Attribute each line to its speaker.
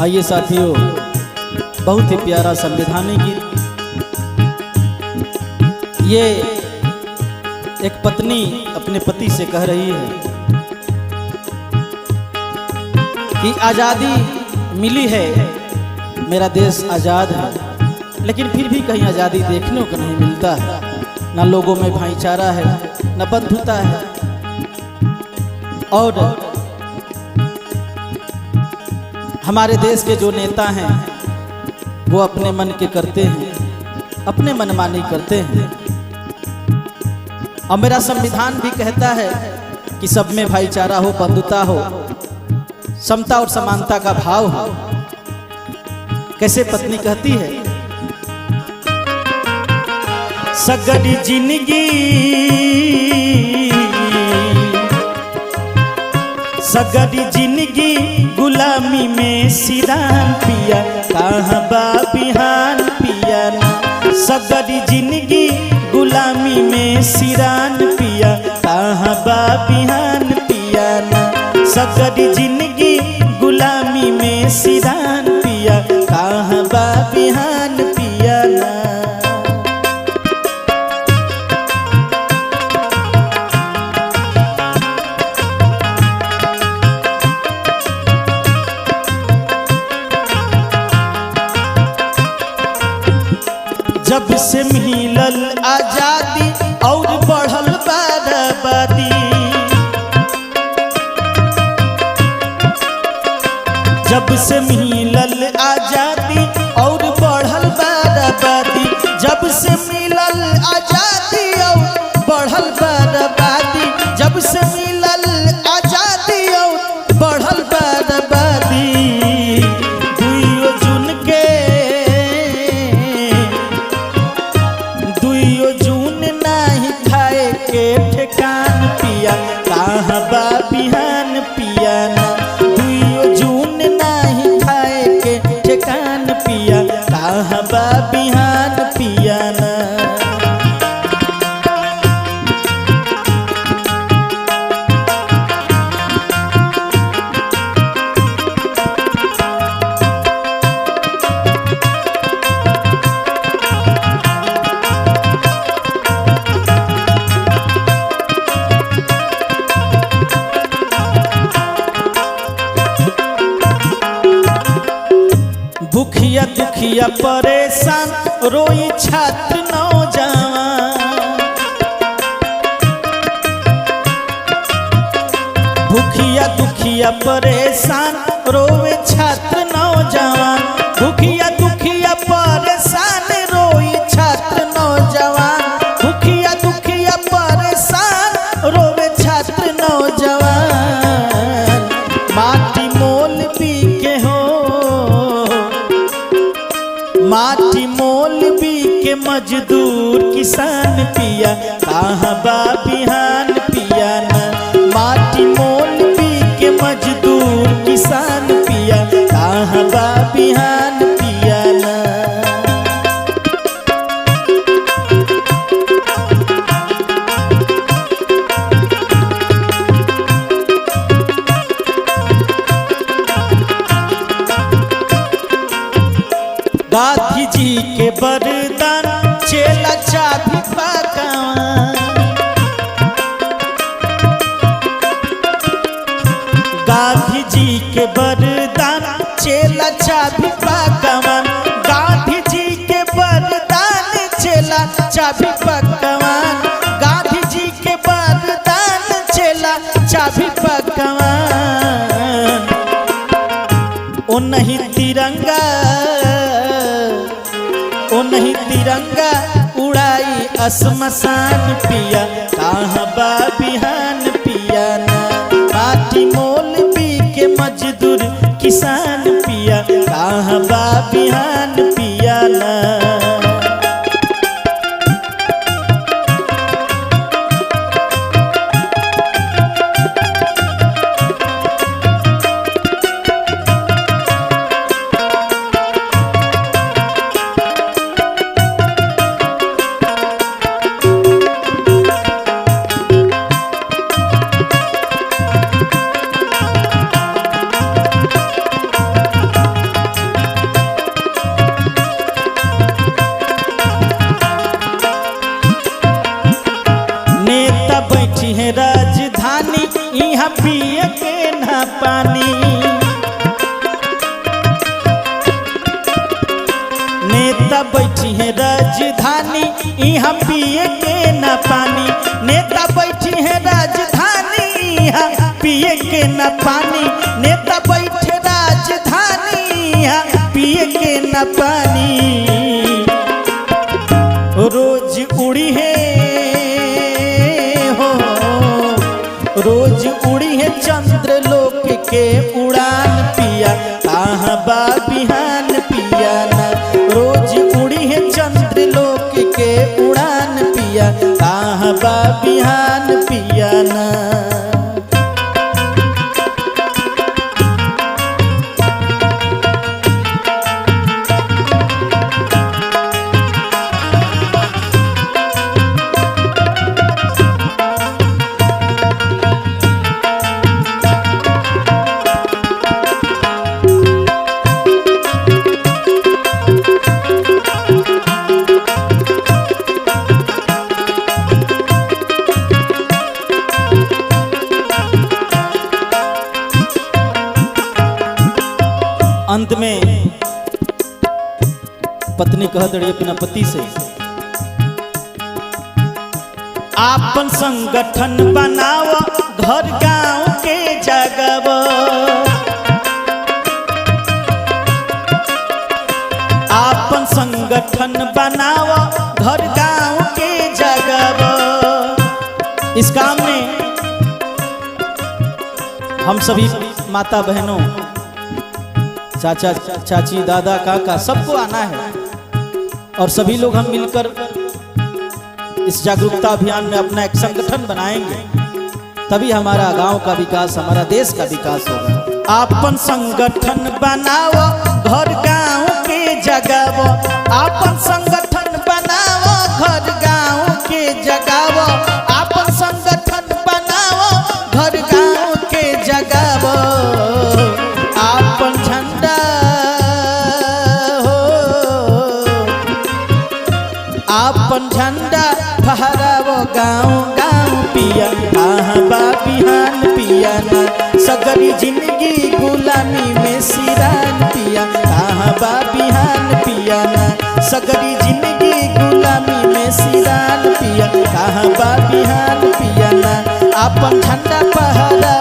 Speaker 1: आइए साथियों, बहुत ही प्यारा संविधानिक गीत। ये एक पत्नी अपने पति से कह रही है कि आज़ादी मिली है, मेरा देश आज़ाद है, लेकिन फिर भी कहीं आज़ादी देखने को नहीं मिलता है। न लोगों में भाईचारा है, न बंधुता है, और हमारे देश के जो नेता हैं वो अपने मन के करते हैं, अपने मनमानी करते हैं। और मेरा संविधान भी कहता है कि सब में भाईचारा हो, बंधुता हो, समता और समानता का भाव हो। कैसे पत्नी कहती है, सगड़ी जिंदगी सगड़ी जिंदगी गुलामी में सिरान पिया, कहाँ बा बिहान पिया ना। सगड़ी जिंदगी गुलामी में सिरान पिया, कहाँ बा बिहान पिया ना। सगड़ी जिंदगी गुलामी में सिरान पिया, कहाँ बा बिहान पिया ना। जब से मिलल आजादी और बढ़ल बर्बादी, जब से मिलल आजादी और बढ़ल बर्बादी, जब से मिलल आजादी और बढ़ल बर्बादी, जब से मिलल आजादी और बढ़ल बर्बादी। ठेकान पिया, कहाँ बा बिहान पिया ना। 2 जून नहीं खाए के ठेकान पिया, कहाँ बा बिहान पिया ना। भूखिया दुखिया परेशान रोई छात्र नौजवान, भूखिया दुखिया परेशान रोए छात्र नौजवान, भूखिया दुखिया परेशान रोई छात्र नौजवान, भूखिया दुखिया परेशान रोए छात्र नौजवान। माटी मोल पी के हो, माटी मोल भी के मजदूर किसान पिया, कहाँ बा बिहान पिया ना। माटी मोल भी के मजदूर किसान पिया, कहाँ बा बिहान पिया ना। गांधी जी के वरदान चेला चाबी पकावान, गांधी जी के वरदान चेला चाबी पकावान, गांधी जी के वरदान चेला चाबी पकावान, गांधी जी के वरदान चेला चाबी पकावान। ओ नहीं तिरंगा, ओ नहीं तिरंगा उड़ाई असमसान पिया, कहाँ बा बिहान पिया ना। माटी मोल भी के मजदूर किसान पिया, कहाँ बा बिहान पिया ना। पिए के न पानी, नेता बैठे राजधानी पिए के न पानी। रोज उड़ी है हो, रोज उड़ी है चंद्रलोक के उड़ान पिया, कहाँ बा बिहान पिया ना। रोज उड़ी है चंद्रलोक के उड़ान पिया, कहाँ बा बिहान पिया ना। अंत में पत्नी कहत रही अपना पति से, आपन संगठन बनाव, घर गांव के जगाव। आपन संगठन बनाव, घर गांव के जगाव। इस काम में हम सभी माता बहनों, चाचा चाची, दादा काका सबको आना है और सभी लोग हम मिलकर इस जागरूकता अभियान में अपना एक संगठन बनाएंगे, तभी हमारा गांव का विकास, हमारा देश का विकास होगा। आपन संगठन बनाओ, घर गांव के जगाओ। आपन संगठन बनाओ, घर गांव के जगाओ। आपन संगठन बनाओ, घर गांव के जगाओ। आपन झंडा हो, आपन झंडा फहरावो गाँव गाँव पिया, कहाँ बा बिहान पिया ना। सगरी जिंदगी गुलामी में सिरान पिया, कहाँ बा बिहान पिया ना। सगरी जिंदगी गुलामी में सिरान पिया, कहाँ बा बिहान पिया ना। आपन झंडा फहरा